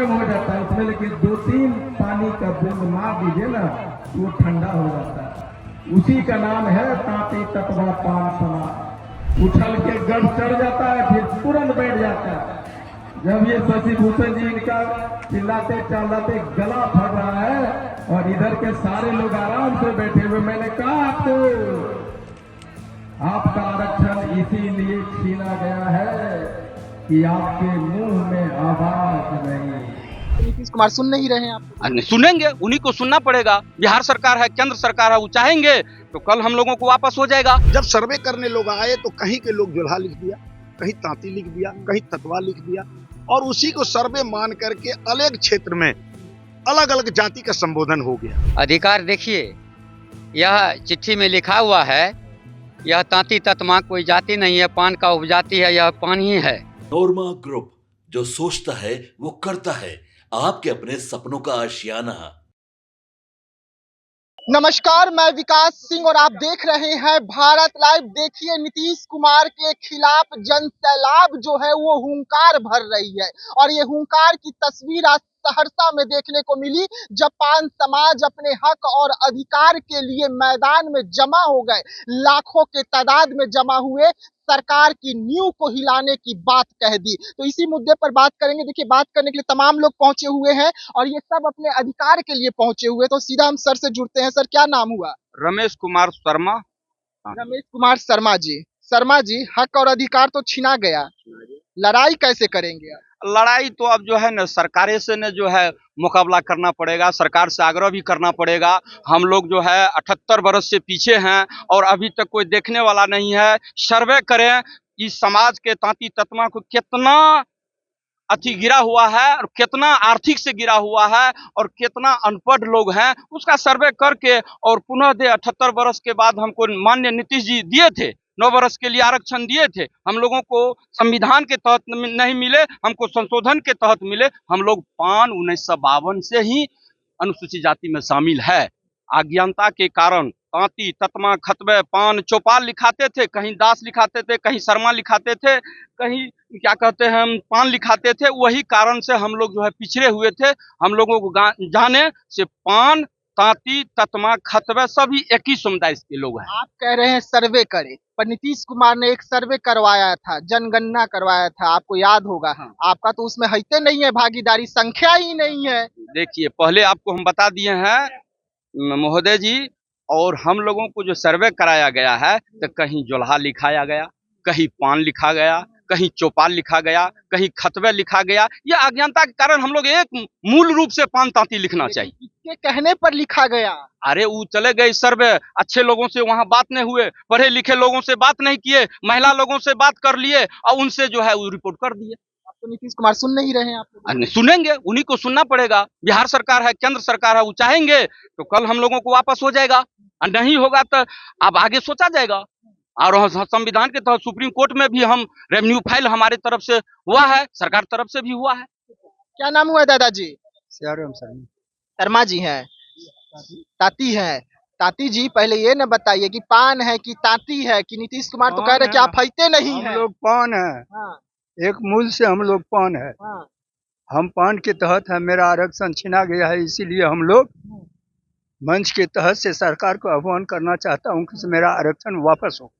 गर्म हो जाता है उसमें, लेकिन 2-3 पानी का बूंद मार दीजिए ना तो वो ठंडा हो जाता है। उसी का नाम है तांती ततवा पान समा। उछल के गर्म चढ़ जाता है फिर तुरंत बैठ जाता है। जब ये शशि भूषण जी इनका चिल्लाते चिल्लाते गला फट रहा है और इधर के सारे लोग आराम से बैठे हुए, मैंने कहा आपका आरक्षण इसीलिए छीना गया है कि आपके मुंह में आवाज नहीं। नीतीश कुमार सुन नहीं रहे हैं आप? नहीं सुनेंगे, उन्हीं को सुनना पड़ेगा। बिहार सरकार है, केंद्र सरकार है, वो चाहेंगे तो कल हम लोगों को वापस हो जाएगा। जब सर्वे करने लोग आए तो कहीं के लोग जोल्हा लिख दिया, कहीं तांती लिख दिया, कहीं ततवा लिख दिया और उसी को सर्वे मान करके अलग क्षेत्र में अलग अलग जाति का संबोधन हो गया। अधिकार देखिए, यह चिट्ठी में लिखा हुआ है, यह तांती ततमा कोई जाति नहीं है, पान का उपजाति है, यह पान ही है। नोरमा ग्रुप, जो सोचता है वो करता है, आपके अपने सपनों का आशियाना। नमस्कार, मैं विकास सिंह और आप देख रहे हैं भारत लाइव। देखिए, नीतीश कुमार के खिलाफ जन सैलाब जो है वो हुंकार भर रही है और ये हुंकार की तस्वीर आज सहरसा में देखने को मिली, जब पान समाज अपने हक और अधिकार के लिए मैदान में जमा हो गए, लाखों के तादाद में जमा हुए, सरकार की नींव को हिलाने की बात कह दी। तो इसी मुद्दे पर बात करेंगे। देखिए, बात करने के लिए तमाम लोग पहुंचे हुए हैं और ये सब अपने अधिकार के लिए पहुंचे हुए। तो सीधा हम सर से जुड़ते हैं। सर, क्या नाम हुआ? रमेश कुमार शर्मा। रमेश कुमार शर्मा जी। शर्मा जी, हक और अधिकार तो छीना गया, लड़ाई कैसे करेंगे आप? लड़ाई तो अब जो है ना सरकारें से ने जो है मुकाबला करना पड़ेगा, सरकार से आग्रह भी करना पड़ेगा। हम लोग जो है 78 बरस से पीछे हैं और अभी तक कोई देखने वाला नहीं है। सर्वे करें कि समाज के तांती ततमा को कितना गिरा हुआ है और कितना आर्थिक से गिरा हुआ है और कितना अनपढ़ लोग हैं, उसका सर्वे करके और पुनः दे। 78 बरस के बाद हमको माननीय नीतीश जी दिए थे, 9 वर्ष के लिए आरक्षण दिए थे। हम लोगों को संविधान के तहत नहीं मिले, हमको संशोधन के तहत मिले। हम लोग पान 1952 से ही अनुसूचित जाति में शामिल है। अज्ञानता के कारण तांती ततमा खतबे पान चौपाल लिखाते थे, कहीं दास लिखाते थे, कहीं शर्मा लिखाते थे, कहीं क्या कहते हैं हम पान लिखाते थे। वही कारण से हम लोग जो है पिछड़े हुए थे। हम लोगों को जाने से पान तांती ततमा खतबे सभी एक ही समुदाय के लोग हैं। आप कह रहे हैं सर्वे करें, पर नीतीश कुमार ने एक सर्वे करवाया था, जनगणना करवाया था, आपको याद होगा। हाँ। आपका तो उसमें हिस्से नहीं है, भागीदारी, संख्या ही नहीं है। देखिए, पहले आपको हम बता दिए हैं महोदय जी, और हम लोगों को जो सर्वे कराया गया है तो कहीं जोल्हा लिखाया गया, कहीं पान लिखा गया, कहीं चौपाल लिखा गया, कहीं खतबे लिखा गया। यह अज्ञानता के कारण हम लोग एक मूल रूप से पान तांती लिखना चाहिए। किसके कहने पर लिखा गया? अरे वो चले गए सर्वे, अच्छे लोगों से वहाँ बात नहीं हुए, पढ़े लिखे लोगों से बात नहीं किए, महिला लोगों से बात कर लिए और उनसे जो है वो रिपोर्ट कर दिए। आप तो नीतीश कुमार सुन नहीं रहे हैं। आप नहीं सुनेंगे, उन्हीं को सुनना पड़ेगा। बिहार सरकार है, केंद्र सरकार है, वो चाहेंगे तो कल हम लोगों को वापस हो जाएगा और नहीं होगा तो अब आगे सोचा जाएगा। और संविधान के तहत सुप्रीम कोर्ट में भी हम रेवेन्यू फाइल हमारे तरफ से हुआ है, सरकार तरफ से भी हुआ है। क्या नाम हुआ दादाजी? शर्मा शर्मा जी हैं, ताती है। ताती जी, पहले ये न बताइए कि पान है कि ताती है, कि नीतीश कुमार तो कह रहे कि आप हिस्से नहीं हम है। लोग पान है, हाँ, एक मूल से हम लोग पान है। हाँ। हम पान के तहत है, मेरा आरक्षण छीना गया है, इसीलिए हम लोग मंच के तहत से सरकार को आह्वान करना चाहता हूँ कि मेरा आरक्षण वापस हो।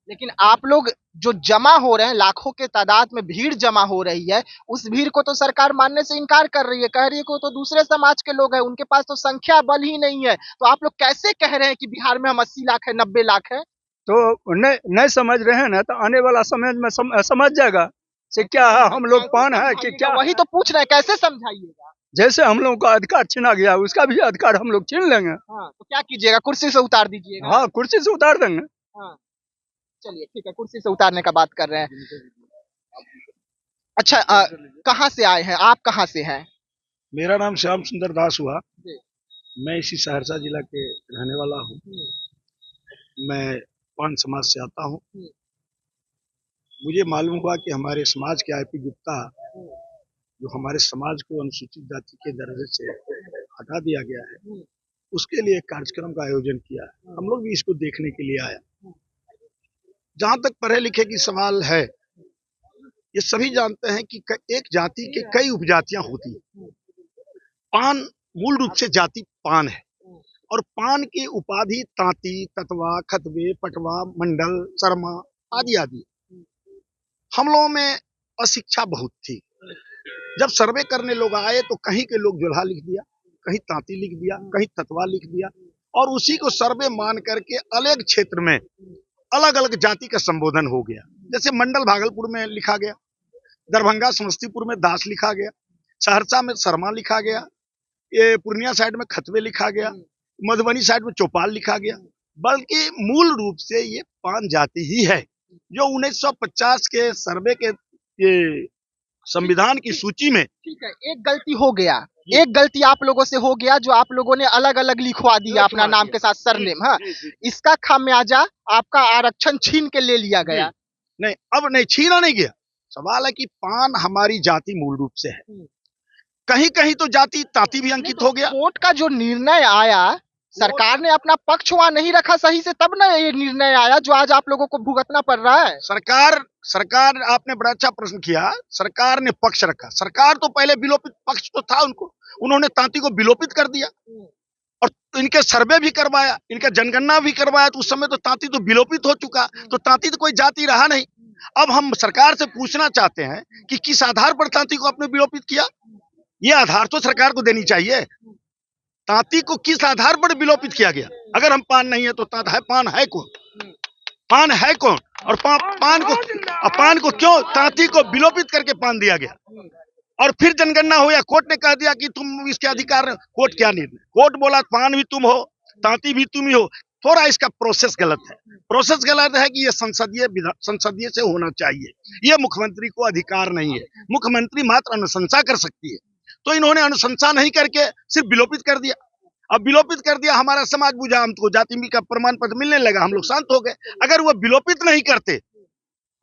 लेकिन आप लोग जो जमा हो रहे हैं, लाखों के तादाद में भीड़ जमा हो रही है, उस भीड़ को तो सरकार मानने से इनकार कर रही है, कह रही है कि तो दूसरे समाज के लोग हैं, उनके पास तो संख्या बल ही नहीं है। तो आप लोग कैसे कह रहे हैं कि बिहार में हम 80 लाख है, 90 लाख है? तो नहीं समझ रहे हैं ना, तो आने वाला समय में समझ जाएगा से क्या है, हम लोग पान है कि क्या। वही तो पूछ रहे हैं, कैसे समझाइएगा? जैसे हम लोगों का अधिकार छीना गया, उसका भी अधिकार हम लोग छीन लेंगे। हाँ, तो क्या कीजिएगा? कुर्सी से उतार दीजिएगा? हाँ, कुर्सी से उतार देंगे। हाँ, चलिए ठीक है, कुर्सी से उतारने का बात कर रहे हैं। अच्छा, कहाँ से आए हैं आप? कहाँ से हैं? मेरा नाम श्याम सुंदर दास हुआ, जी। मैं इसी सहरसा जिला के रहने वाला हूँ। मैं पान समाज से आता हूँ। मुझे मालूम हुआ कि हमारे समाज के आईपी गुप्ता, जो हमारे समाज को अनुसूचित जाति के दर्जे से हटा दिया गया है, उसके लिए एक कार्यक्रम का आयोजन किया है। हम लोग भी इसको देखने के लिए आए। जहां तक पढ़े लिखे की सवाल है, ये सभी जानते हैं कि एक जाति के कई उपजातियां होती हैं। पान मूल रूप से जाति पान है और पान की उपाधि तांती, ततवा, खतवे, पटवा, मंडल, शर्मा आदि आदि। हम लोगों में अशिक्षा बहुत थी। जब सर्वे करने लोग आए तो कहीं के लोग जोल्हा लिख दिया, कहीं तांती लिख दिया, कहीं ततवा लिख दिया और उसी को सर्वे मान करके अलग क्षेत्र में अलग अलग जाति का संबोधन हो गया। जैसे मंडल भागलपुर में लिखा गया, दरभंगा समस्तीपुर में दास लिखा गया, सहरसा में शर्मा लिखा गया, ये पूर्णिया साइड में खतवे लिखा गया, मधुबनी साइड में चौपाल लिखा गया। बल्कि मूल रूप से ये पान जाति ही है जो 1950 के सर्वे के ये संविधान की सूची में। ठीक है, एक गलती हो गया, एक गलती आप लोगों से हो गया जो आप लोगों ने अलग अलग लिखवा दिया अपना नाम के साथ सरनेम। हाँ, इसका खामियाजा आपका आरक्षण छीन के ले लिया गया। नहीं, अब नहीं छीना नहीं गया। सवाल है कि पान हमारी जाति मूल रूप से है, कहीं कहीं तो जाति तांती भी अंकित हो गया। कोर्ट का जो निर्णय आया, सरकार ने अपना पक्ष वहां नहीं रखा सही से, तब ना ये निर्णय आया जो आज आप लोगों को भुगतना पड़ रहा है। सरकार आपने बड़ा अच्छा प्रश्न किया। सरकार ने पक्ष रखा। सरकार तो पहले विलोपित पक्ष तो था उन्होंने तांती को विलोपित कर दिया और इनके सर्वे भी करवाया, इनका जनगणना भी करवाया। तो उस समय तो तांती तो विलोपित हो चुका, तो तांती तो कोई जाति रहा नहीं। अब हम सरकार से पूछना चाहते हैं कि किस आधार पर तांती को आपने विलोपित किया। ये आधार तो सरकार को देनी चाहिए। तांती को किस आधार पर विलोपित किया गया? अगर हम पान नहीं है तो पान है कौन? पान है कौन? और पान को क्यों तांती को विलोपित करके पान दिया गया? और फिर जनगणना हो या कोर्ट ने कह दिया कि तुम इसके अधिकार। कोर्ट क्या निर्णय? कोर्ट बोला पान भी तुम हो, तांती भी तुम ही हो। थोड़ा इसका प्रोसेस गलत है। प्रोसेस गलत है कि ये संसदीय से होना चाहिए। ये मुख्यमंत्री को अधिकार नहीं है। मुख्यमंत्री मात्र अनुशंसा कर सकती है। तो इन्होंने अनुशंसा नहीं करके सिर्फ विलोपित कर दिया। अब विलोपित कर दिया, हमारा समाज बुझा, हमको जाति का प्रमाण पत्र मिलने लगा, हम लोग शांत हो गए। अगर वो विलोपित नहीं करते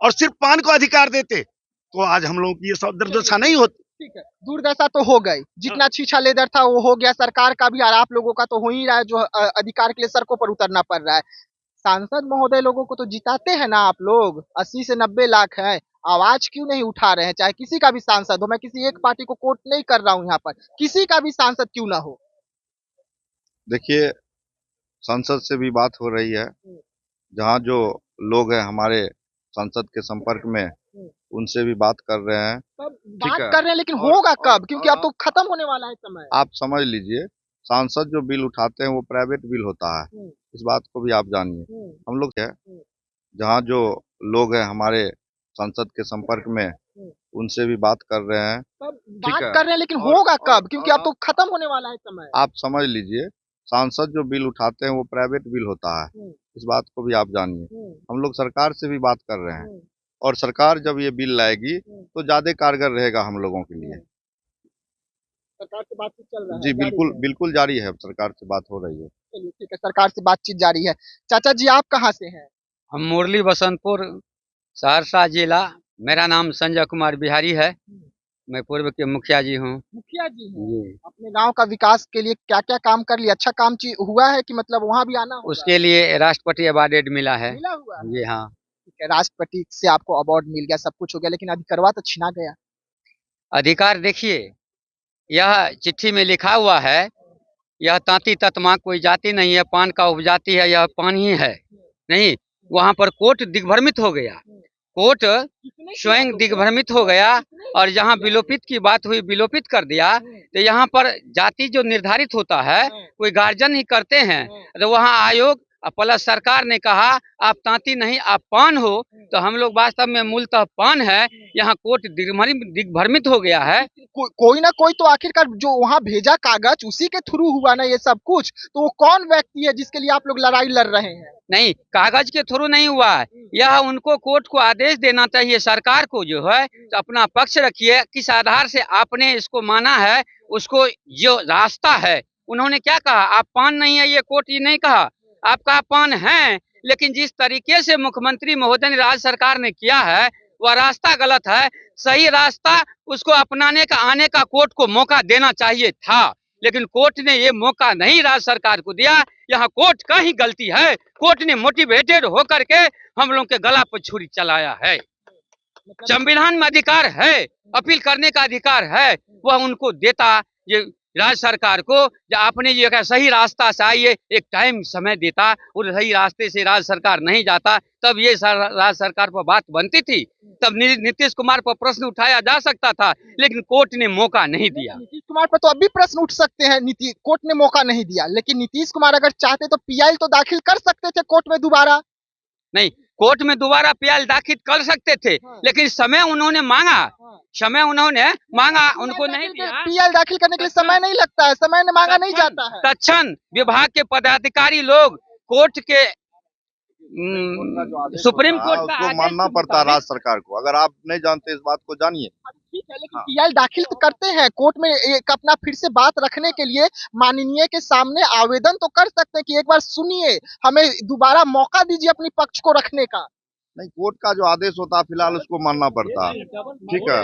और सिर्फ पान को अधिकार देते तो आज हम लोगों की ये सब दुर्दशा नहीं होती। ठीक है, दुर्दशा तो हो गई, जितना छीछा लेदर था वो हो गया। सरकार का भी और आप लोगों का तो हो ही रहा है, जो अधिकार के लिए सड़कों पर उतरना पड़ रहा है। सांसद महोदय लोगों को तो जिताते हैं ना आप लोग, 80 से 90 लाख है, आवाज क्यों नहीं उठा रहे हैं? चाहे किसी का भी सांसद हो, मैं किसी एक पार्टी को कोट नहीं कर रहा हूँ यहाँ पर, किसी का भी सांसद क्यों ना हो। देखिए, संसद से भी बात हो रही है, जहाँ जो लोग हैं हमारे संसद के संपर्क में, उनसे भी बात कर रहे हैं। बात कर रहे हैं, लेकिन होगा कब? क्योंकि अब तो खत्म होने वाला है समय। आप समझ लीजिए, सांसद जो बिल उठाते हैं वो प्राइवेट बिल होता है, इस बात को भी आप जानिए। हम लोग है जहाँ जो लोग हैं हमारे संसद के संपर्क में, उनसे भी बात कर रहे हैं। बात कर रहे हैं, लेकिन होगा कब? क्योंकि अब तो खत्म होने वाला है समय। आप समझ लीजिए, सांसद जो बिल उठाते हैं वो प्राइवेट बिल होता है, इस बात को भी आप जानिए। हम लोग सरकार से भी बात कर रहे हैं और सरकार जब ये बिल लाएगी तो ज्यादा कारगर रहेगा हम लोगों के लिए। सरकार से बातचीत चल रहा है? जी बिल्कुल जारी है, सरकार से बात हो रही है। चलिए ठीक है, सरकार से बातचीत जारी है। चाचा जी, आप कहाँ से हैं? हम मुरली बसंतपुर, सहरसा जिला। मेरा नाम संजय कुमार बिहारी है, मैं पूर्व के मुखिया जी हूँ। मुखिया जी हैं। अपने गांव का विकास के लिए क्या क्या काम कर लिया? अच्छा काम हुआ है कि मतलब वहाँ भी आना होगा? उसके लिए राष्ट्रपति अवार्ड मिला है। मिला हुआ है? जी हाँ। ठीक है, राष्ट्रपति से आपको अवार्ड मिल गया, सब कुछ हो गया, लेकिन अधिकारवा तो छीना गया। अधिकार देखिए, यह चिट्ठी में लिखा हुआ है, यह तांती ततमा कोई जाति नहीं है, पान का उपजाति है, यह पान ही है। नहीं, वहाँ पर कोर्ट दिग्भ्रमित हो गया, कोर्ट स्वयं दिग्भ्रमित हो गया और जहाँ विलोपित की बात हुई विलोपित कर दिया। तो यहाँ पर जाति जो निर्धारित होता है कोई गार्जियन ही करते हैं, तो वहाँ आयोग प्लस सरकार ने कहा आप तांती नहीं आप पान हो, तो हम लोग वास्तव में मूलतः पान है। यहाँ कोर्ट दिग्भ्रमित हो गया है। कोई ना कोई तो आखिरकार जो वहाँ भेजा कागज, उसी के थ्रू हुआ ना ये सब कुछ। तो वो कौन व्यक्ति है जिसके लिए आप लोग लड़ाई लड़ रहे हैं? नहीं, कागज के थ्रू नहीं हुआ है, यह उनको कोर्ट को आदेश देना चाहिए सरकार को, जो है तो अपना पक्ष रखिए। किस आधार से आपने इसको माना है, उसको जो रास्ता है, उन्होंने क्या कहा आप पान नहीं है, ये कोर्ट ये नहीं कहा आपका पान है। लेकिन जिस तरीके से मुख्यमंत्री महोदय ने राज्य सरकार ने किया है वह रास्ता गलत है। सही रास्ता उसको अपनाने का, आने का कोर्ट को मौका देना चाहिए था, लेकिन कोर्ट ने ये मौका नहीं राज्य सरकार को दिया। यहाँ कोर्ट का ही गलती है। कोर्ट ने मोटिवेटेड होकर के हम लोग के गला पर छुरी चलाया है। संविधान में अधिकार है, अपील करने का अधिकार है, वह उनको देता। ये राज्य सरकार को जो आपने ये कहा सही रास्ता से आइए, एक टाइम समय देता और सही रास्ते से राज्य सरकार नहीं जाता, तब ये राज्य सरकार पर बात बनती थी, तब नीतीश कुमार पर प्रश्न उठाया जा सकता था, लेकिन कोर्ट ने मौका नहीं दिया। नीतीश कुमार पर तो अभी प्रश्न उठ सकते हैं, कोर्ट ने मौका नहीं दिया, लेकिन नीतीश कुमार अगर चाहते तो पीआई तो दाखिल कर सकते थे कोर्ट में दोबारा। नहीं, कोर्ट में दोबारा पीआई दाखिल कर सकते थे, लेकिन समय उन्होंने मांगा, उनको नहीं दिया। पीआई दाखिल करने के लिए समय नहीं लगता है, समय मांगा नहीं जाता है। तत्क्षण विभाग के पदाधिकारी लोग कोर्ट के सुप्रीम कोर्ट का उसको मानना पड़ता है राज्य सरकार को। अगर आप नहीं जानते इस बात को जानिए। ठीक है, लेकिन पीआई दाखिल तो करते हैं कोर्ट में, एक अपना फिर से बात रखने के लिए माननीय के सामने आवेदन तो कर सकते हैं कि एक बार सुनिए, हमें दोबारा मौका दीजिए अपनी पक्ष को रखने का। नहीं, कोर्ट का जो आदेश होता है फिलहाल उसको मानना पड़ता है। ठीक है,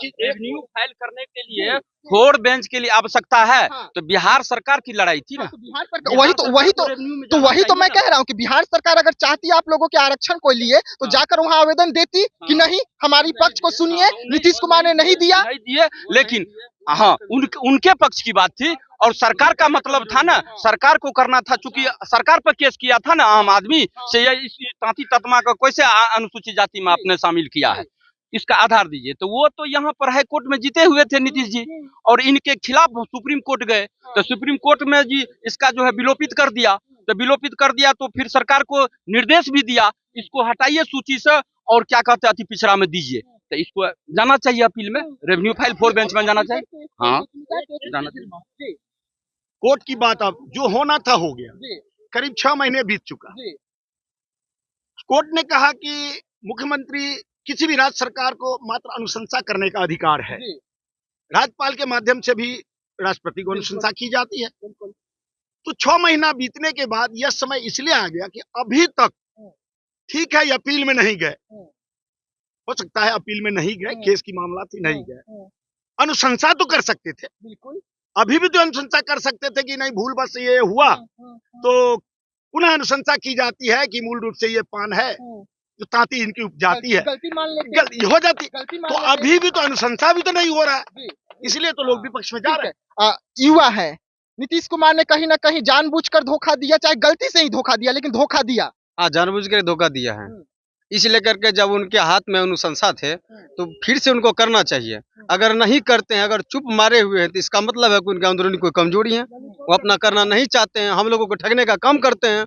रेवेन्यू फाइल करने के लिए 4 बेंच के लिए आवश्यकता है, तो बिहार सरकार की लड़ाई थी ना। तो बिहार सरकार वही तो मैं कह रहा हूँ कि बिहार सरकार अगर चाहती आप लोगों के आरक्षण को लिए तो जाकर वहाँ आवेदन देती कि नहीं हमारी पक्ष को सुनिए, नीतीश कुमार ने नहीं दिया। लेकिन हाँ, उनके पक्ष की बात थी और सरकार का मतलब था ना, सरकार को करना था, चूंकि सरकार पर केस किया था ना आम आदमी से, इस तांती ततमा का कैसे अनुसूचित जाति में आपने शामिल किया है, इसका आधार दीजिए। तो वो तो यहाँ पर हाई कोर्ट में जीते हुए थे नीतीश जी, और इनके खिलाफ सुप्रीम कोर्ट गए, तो सुप्रीम कोर्ट में जी इसका जो है विलोपित कर दिया। तो फिर सरकार को निर्देश भी दिया, इसको हटाइए सूची से और क्या कहते हैं अति पिछड़ा में दीजिए। तो इसको जाना चाहिए अपील में, रेवेन्यू फाइल 4 बेंच में जाना चाहिए। हाँ, जाना चाहिए। कोर्ट की बात अब जो होना था हो गया, करीब 6 महीने बीत चुका। कोर्ट ने कहा कि मुख्यमंत्री किसी भी राज्य सरकार को मात्र अनुशंसा करने का अधिकार है, राज्यपाल के माध्यम से भी राष्ट्रपति को अनुशंसा की जाती है। तो 6 महीना बीतने के बाद यह समय इसलिए आ गया कि अभी तक ठीक है अपील में नहीं गए, हो सकता है अपील में नहीं गए, केस की मामला थी नहीं गए, अनुशंसा तो कर सकते थे, अभी भी तो अनुशंसा कर सकते थे कि नहीं भूल बस ये हुआ तो पुनः अनुशंसा की जाती है कि मूल रूप से ये पान है जो तांती इनकी उपजाति है, गलती हो जाती। तो अभी भी तो अनुशंसा भी तो नहीं हो रहा है, इसलिए तो लोग विपक्ष में जा रहे हैं। युवा है, नीतीश कुमार ने कहीं ना कहीं जानबूझकर धोखा दिया, चाहे गलती से ही धोखा दिया, लेकिन धोखा दिया। हाँ, जानबूझकर धोखा दिया है। इस लेकर के जब उनके हाथ में अनुशंसा थे तो फिर से उनको करना चाहिए। अगर नहीं करते हैं, अगर चुप मारे हुए हैं, तो इसका मतलब है कि उनके अंदरूनी कोई कमजोरी है, वो अपना करना नहीं चाहते हैं, हम लोगों को ठगने का काम करते हैं।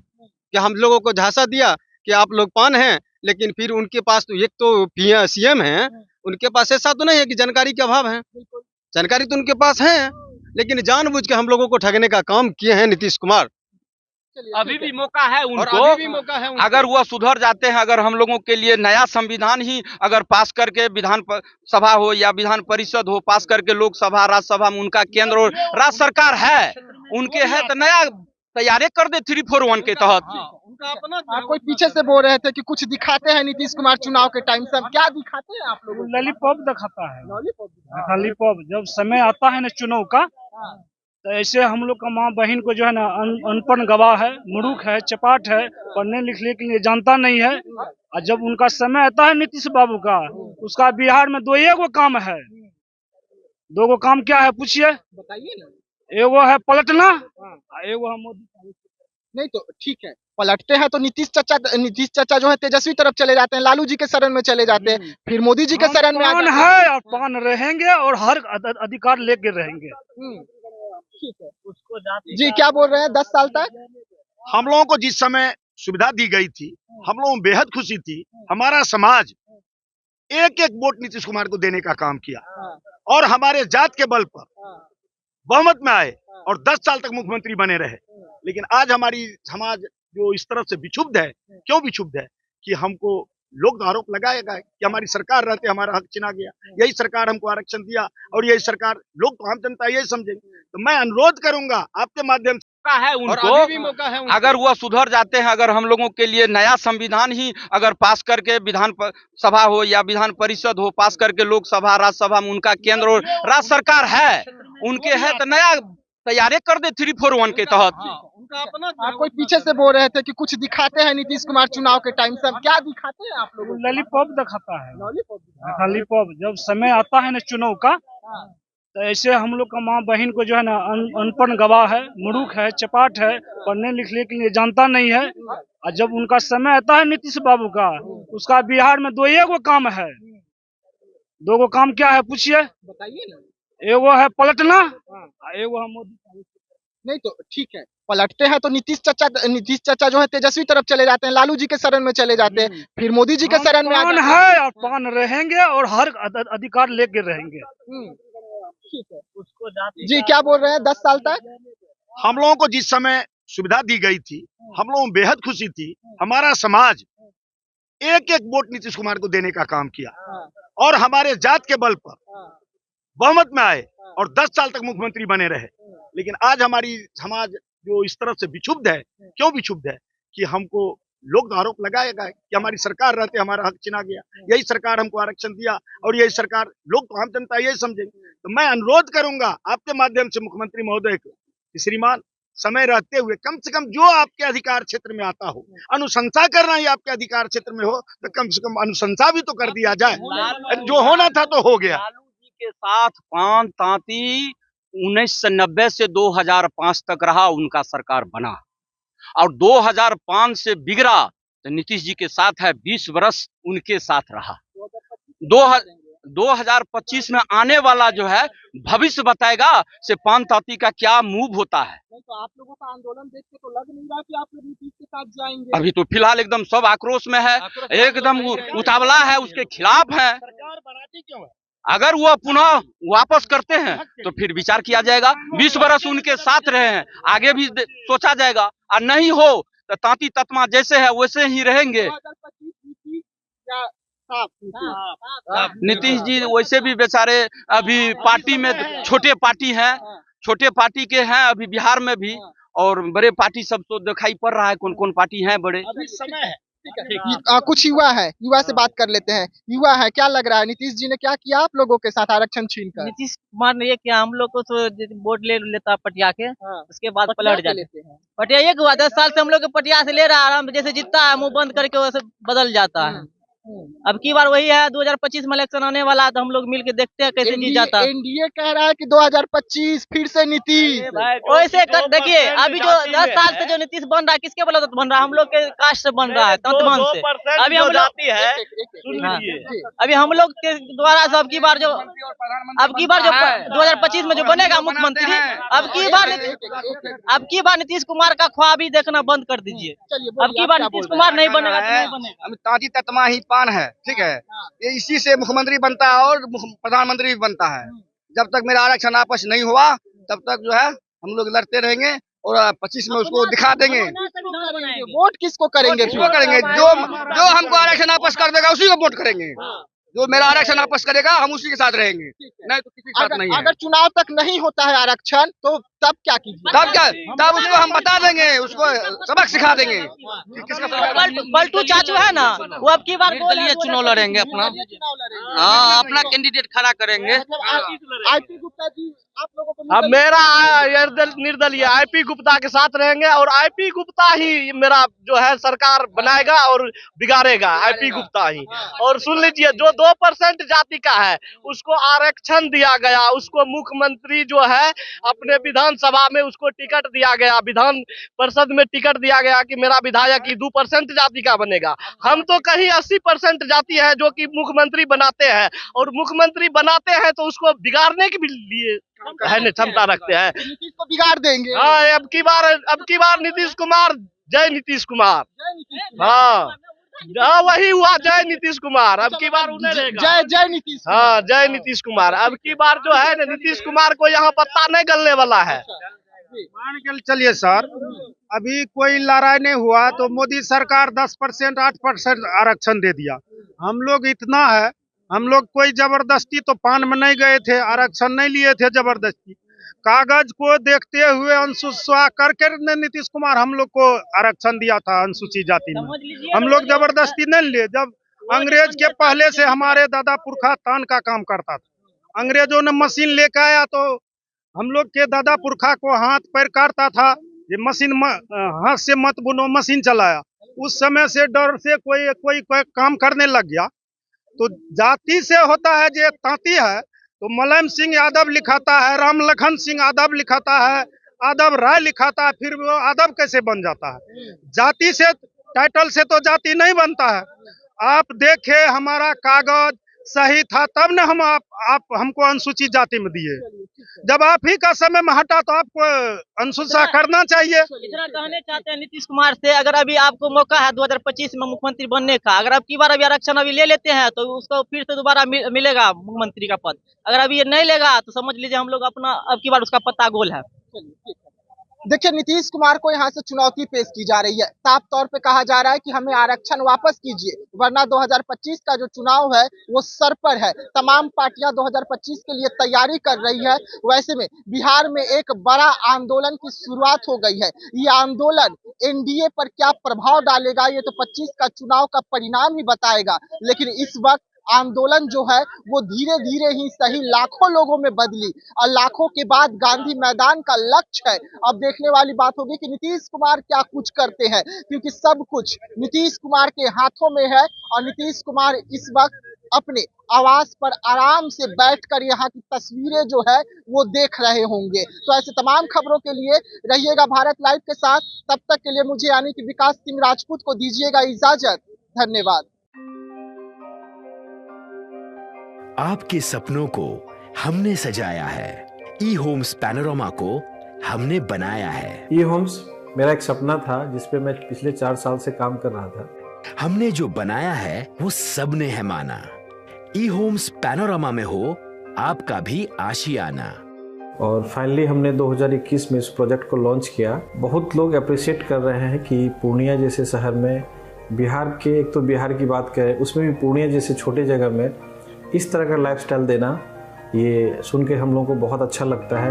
कि हम लोगों को झांसा दिया कि आप लोग पान हैं, लेकिन फिर उनके पास तो एक तो सीएम है, उनके पास ऐसा तो नहीं है कि जानकारी के अभाव है, जानकारी तो उनके पास है, लेकिन जानबूझ के हम लोगों को ठगने का काम किए हैं नीतीश कुमार। अभी भी मौका है उनको, अगर वह सुधर जाते हैं, अगर हम लोगों के लिए नया संविधान ही अगर पास करके विधान सभा हो या विधान परिषद हो, पास करके लोकसभा राज्यसभा में उनका केंद्र और राज्य सरकार है, उनके है तो नया तैयारी कर दे 341 के तहत। उनका अपना कोई पीछे से बोल रहे थे कि कुछ दिखाते हैं नीतीश कुमार चुनाव के टाइम से, क्या दिखाते हैं आप लोग? लॉलीपॉप दिखाता है, लॉलीपॉप जब समय आता है ना चुनाव का, तो ऐसे हम लोग का माँ बहन को जो है ना अनपढ़ गवाह है, मुरूख है, चपाट है, पढ़ने लिखने के लिए जानता नहीं है। और जब उनका समय आता है नीतीश बाबू का, उसका बिहार में 2 काम है। 2 काम क्या है पूछिए, बताइए ना। एगो है पलटना, एगो है मोदी। नहीं तो ठीक है, पलटते हैं तो नीतीश चाचा जो है तेजस्वी तरफ चले जाते हैं, लालू जी के शरण में चले जाते हैं, फिर मोदी जी के शरण में पान है और पान रहेंगे और हर अधिकार लेके रहेंगे। ठीक है, उसको जी क्या बोल रहे हैं? 10 साल तक हम लोगों को जिस समय सुविधा दी गई थी, हम लोगों को बेहद खुशी थी। हमारा समाज एक वोट नीतीश कुमार को देने का काम किया और हमारे जात के बल पर बहुमत में आए और 10 साल तक मुख्यमंत्री बने रहे। लेकिन आज हमारी समाज जो इस तरफ से विक्षुब्ध है, क्यों विक्षुब्ध है कि हमको लोग तो आरोप लगाएगा कि हमारी सरकार रहते हमारा हक छिना गया, यही सरकार हमको आरक्षण दिया और यही सरकार, लोग तो आम जनता यही समझेंगे। तो मैं अनुरोध करूंगा आपके माध्यम से है उनको, अगर वह सुधर जाते हैं, अगर हम लोगों के लिए नया संविधान ही अगर पास करके विधान सभा हो या विधान परिषद हो, पास करके लोकसभा राज्यसभा में उनका केंद्र और राज्य सरकार है, उनके है तो नया तैयारी कर दे 341 के तहत। उनका अपना आप कोई पीछे से बोल रहे थे कि कुछ दिखाते हैं नीतीश कुमार चुनाव के टाइम से, क्या दिखाते हैं आप लोगों को? लॉलीपॉप दिखाता है, लॉलीपॉप लॉलीपॉप। जब समय आता है ना चुनाव का, तो ऐसे हम लोग का माँ बहन को जो है ना अनपढ़ गवाह है, मूर्ख है, चपाट है, पढ़ने लिखने के लिए जानता नहीं है। और जब उनका समय आता है नीतीश बाबू का, उसका बिहार में 2 काम है। 2 काम क्या है पूछिए? बताइए ना। एगो है पलटना, एगो है मोदी। नहीं तो ठीक है, पलटते हैं तो नीतीश चाचा जो है तेजस्वी तरफ चले जाते हैं, लालू जी के शरण में चले जाते हैं, फिर मोदी जी के शरण में आ पान जाते हैं। है और पान रहेंगे और हर अधिकार लेके रहेंगे। ठीक है, उसको जी क्या बोल रहे हैं? 10 साल तक हम लोगों को जिस समय सुविधा दी गई थी, हम लोगों को बेहद खुशी थी। हमारा समाज एक एक वोट नीतीश कुमार को देने का काम किया और हमारे जात के बल पर बहुमत में आए और 10 साल तक मुख्यमंत्री बने रहे। लेकिन आज हमारी समाज जो इस तरफ से विक्षुब्ध है, क्यों विक्षुब्ध है कि हमको लोग आरोप लगाएगा कि हमारी सरकार रहते हमारा हक छिना गया, यही सरकार हमको आरक्षण दिया और यही सरकार, लोग तो आम जनता यही समझेंगे। तो मैं अनुरोध करूंगा आपके माध्यम से मुख्यमंत्री महोदय को कि श्रीमान, समय रहते हुए कम से कम जो आपके अधिकार क्षेत्र में आता हो, अनुशंसा करना ही आपके अधिकार क्षेत्र में हो, तो कम से कम अनुशंसा भी तो कर दिया जाए। जो होना था तो हो गया। लालू जी के साथ पान तांती 1990 से 2005 तक रहा, उनका सरकार बना, और 2005 से बिगड़ा तो नीतीश जी के साथ है, 20 वर्ष उनके साथ रहा। 2025 में आने वाला जो है भविष्य बताएगा से पान तांती का क्या मूव होता है। नहीं तो आप लोगों का आंदोलन देख के तो लग नहीं रहा कि आप लोग नीतीश के साथ जाएंगे। अभी तो फिलहाल एकदम सब आक्रोश में है, एकदम उतावला है, उसके खिलाफ है। सरकार बनाती क्यों है? अगर वो पुनः वापस करते हैं तो फिर विचार किया जाएगा। 20 वर्ष उनके साथ रहे हैं, आगे भी सोचा जाएगा, और नहीं हो तो तांती ततमा जैसे है वैसे ही रहेंगे। 2025 नीतीश या साफ नीतीश जी वैसे भी बेचारे अभी पार्टी में छोटे पार्टी हैं, छोटे पार्टी के हैं अभी बिहार में भी, और बड़े पार्टी सब तो दिखाई पड़ रहा है कौन कौन पार्टी हैं बड़े। अभी समय है। ठीक है, कुछ युवा है, युवा से बात कर लेते हैं। युवा है, क्या लग रहा है नीतीश जी ने क्या किया आप लोगों के साथ आरक्षण छीनकर? नीतीश कुमार ने ये किया, हम लोग को तो वोट ले लेता पटिया के, उसके बाद पलट जाते हैं। पटिया एक हुआ 10 साल से हम लोग पटिया से ले रहा है, आराम जैसे जीतता है मुंह बंद करके वैसे बदल जाता है। अब की बार वही है, 2025 में इलेक्शन आने वाला है, तो हम लोग मिल के देखते हैं कैसे जीत जाता है। एनडीए कह रहा है कि 2025 फिर से नीतीश। वैसे देखिए, अभी जो 10 साल से जो नीतीश बन रहा है, किसके बदौलत बन रहा है? हम लोग के कास्ट से बन रहा है, तंतमन से। अभी हम लोग के द्वारा से अब की बार जो 2025 में जो बनेगा मुख्यमंत्री, अब की बार नीतीश कुमार का ख्वाब ही देखना बंद कर दीजिए। अब की बार नीतीश कुमार नहीं बनेगा तो नहीं बनेगा। तांती ततमा ही पान है, ठीक है, ये इसी से मुख्यमंत्री बनता है और प्रधानमंत्री भी बनता है। जब तक मेरा आरक्षण आपस नहीं हुआ तब तक जो है हम लोग लड़ते रहेंगे और 25 में उसको दिखा देंगे। वोट किसको करेंगे? जो हमको आरक्षण आपस कर देगा उसी को वोट करेंगे। जो मेरा आरक्षण आपस करेगा हम उसी के साथ रहेंगे, नहीं तो किसी के साथ नहीं है। अगर चुनाव तक नहीं होता है आरक्षण तो तब क्या कीजिए? तब उसको हम बता देंगे, उसको सबक सिखा देंगे। पलटू चाचू है ना, वो अब की बार लिए चुनाव लड़ेंगे अपना, हाँ अपना कैंडिडेट खड़ा करेंगे। आईपी गुप्ता जी आप लोगों को अब मेरा निर्दलीय आईपी गुप्ता के साथ रहेंगे और आईपी गुप्ता ही मेरा जो है सरकार बनाएगा और बिगाड़ेगा, आईपी गुप्ता ही। और सुन लीजिए, जो 2% जाति का है उसको आरक्षण दिया गया, उसको मुख्यमंत्री जो है अपने विधानसभा में उसको टिकट दिया गया, विधान परिषद में टिकट दिया गया कि मेरा विधायक ही 2% जाति का बनेगा। हम तो कहीं 80% जाति है जो कि मुख्यमंत्री बनाते हैं, और मुख्यमंत्री बनाते हैं तो उसको बिगाड़ने के भी लिए है न क्षमता रखते हैं। नीतीश को बिगाड़ देंगे। हाँ, अब की बार नीतीश कुमार, जय नीतीश कुमार। हाँ वही हुआ, जय नीतीश कुमार। अब की बार उन्हें रहेगा जय नीतीश। हाँ जय नीतीश कुमार। अब की बार जो है ना नीतीश कुमार को यहाँ पत्ता नहीं गलने वाला है। मान के चलिए सर, अभी कोई लड़ाई नहीं हुआ तो मोदी सरकार 10% 8% आरक्षण दे दिया। हम लोग इतना है, हम लोग कोई जबरदस्ती तो पान में नहीं गए थे, आरक्षण नहीं लिए थे जबरदस्ती। कागज को देखते हुए अनुसूचित करके नीतीश कुमार हम लोग को आरक्षण दिया था अनुसूचित जाति में। हम लोग जबरदस्ती नहीं लिए। जब अंग्रेज के पहले से हमारे दादा पुरखा तान का काम करता था, अंग्रेजों ने मशीन लेकर आया तो हम लोग के दादा पुरखा को हाथ पैर काटता था, ये मशीन हाथ से मत बुनो, मशीन चलाया। उस समय से डर से कोई काम करने लग गया। तो जाति से होता है, जो तांती है तो मुलायम सिंह यादव लिखाता है, राम लखन सिंह यादव लिखाता है, यादव राय लिखाता है, फिर वो यादव कैसे बन जाता है? जाति से, टाइटल से तो जाति नहीं बनता है। आप देखे हमारा कागज सही था तब न हम आप हमको अनुसूचित जाति में दिए। जब आप ही का समय में हटा तो आपको अनुशंसा करना चाहिए। इतना कहने चाहते हैं नीतीश कुमार से, अगर अभी आपको मौका है 2025 में मुख्यमंत्री बनने का, अगर अब की बार अभी आरक्षण अभी ले लेते हैं तो उसको फिर से दोबारा मिलेगा मुख्यमंत्री का पद। अगर अभी ये नहीं लेगा तो समझ लीजिए हम लोग अपना अब की बार उसका पत्ता गोल है। देखिए, नीतीश कुमार को यहाँ से चुनौती पेश की जा रही है। साफ तौर पे कहा जा रहा है कि हमें आरक्षण वापस कीजिए, वरना 2025 का जो चुनाव है वो सर पर है। तमाम पार्टियां 2025 के लिए तैयारी कर रही है। वैसे में बिहार में एक बड़ा आंदोलन की शुरुआत हो गई है। ये आंदोलन एनडीए पर क्या प्रभाव डालेगा ये तो 25 का चुनाव का परिणाम ही बताएगा। लेकिन इस वक्त आंदोलन जो है वो धीरे धीरे ही सही लाखों लोगों में बदली और लाखों के बाद गांधी मैदान का लक्ष्य है। अब देखने वाली बात होगी कि नीतीश कुमार क्या कुछ करते हैं, क्योंकि सब कुछ नीतीश कुमार के हाथों में है और नीतीश कुमार इस वक्त अपने आवास पर आराम से बैठकर यहाँ की तस्वीरें जो है वो देख रहे होंगे। तो ऐसे तमाम खबरों के लिए रहिएगा भारत लाइव के साथ। तब तक के लिए मुझे यानी कि विकास सिंह राजपूत को दीजिएगा इजाजत। धन्यवाद। आपके सपनों को हमने सजाया है, ई होम्स पैनोरमा को हमने बनाया है। ई होम्स मेरा एक सपना था जिस पे मैं पिछले 4 साल से काम कर रहा था। हमने जो बनाया है वो सबने है माना। ई होम्स पैनोरमा में हो आपका भी आशियाना। और फाइनली हमने 2021 में इस प्रोजेक्ट को लॉन्च किया। बहुत लोग अप्रिशिएट कर रहे हैं कि पूर्णिया जैसे शहर में, बिहार के, एक तो बिहार की बात करें उसमें भी पूर्णिया जैसे छोटे जगह में इस तरह का लाइफस्टाइल देना, ये सुन के हम लोगों को बहुत अच्छा लगता है।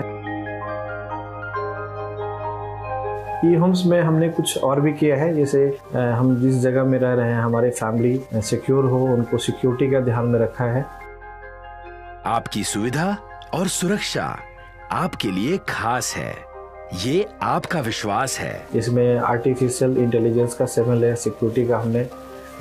ई होम्स में हमने कुछ और भी किया है, जैसे हम जिस जगह में रह रहे हैं हमारे फैमिली सिक्योर हो, उनको सिक्योरिटी का ध्यान में रखा है। आपकी सुविधा और सुरक्षा आपके लिए खास है, ये आपका विश्वास है। इसमें आर्टिफिशियल इंटेलिजेंस का 7 लेयर सिक्योरिटी का हमने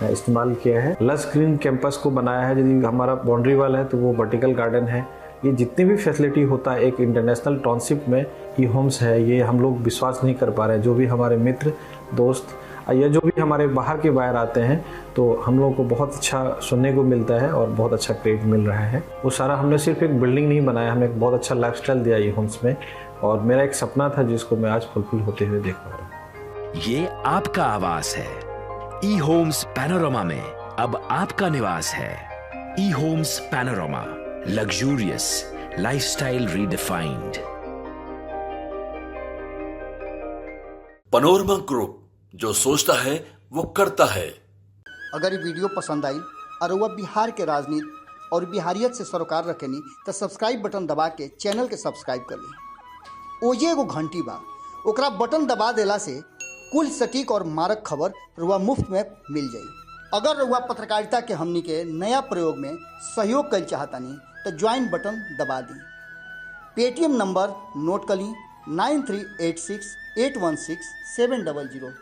इस्तेमाल किया है। लस ग्रीन कैंपस को बनाया है। यदि हमारा बाउंड्री वाल है तो वो वर्टिकल गार्डन है। ये जितनी भी फैसिलिटी होता है एक इंटरनेशनल टाउनशिप में ई होम्स है, ये हम लोग विश्वास नहीं कर पा रहे हैं। जो भी हमारे मित्र दोस्त या जो भी हमारे बाहर के बाहर आते हैं तो हम लोगों को बहुत अच्छा सुनने को मिलता है और बहुत अच्छा क्रेडिट मिल रहा है। वो सारा हमने सिर्फ एक बिल्डिंग नहीं बनाया, हमें एक बहुत अच्छा लाइफस्टाइल दिया ई होम्स में, और मेरा एक सपना था जिसको मैं आज फुलफिल होते हुए देख पा रहा हूँ। ये आपका आवास है। ई होम्स पैनोरमा में अब आपका निवास है। E homes Panorama, luxurious lifestyle redefined. Panorama group, जो सोचता है वो करता है। अगर ये वीडियो पसंद आई और वह बिहार के राजनीति और बिहारियत से सरोकार रखेनी तो सब्सक्राइब बटन दबा के चैनल के सब्सक्राइब कर ली। ओजे एगो घंटी बा, ओकरा बटन दबा देला से कुल सटीक और मारक खबर रुआ मुफ्त में मिल जाई। अगर रुआ पत्रकारिता के हमनी के नया प्रयोग में सहयोग कर चाहतानी तो ज्वाइन बटन दबा दी। पेटीएम नंबर नोट कर ली 9386816700।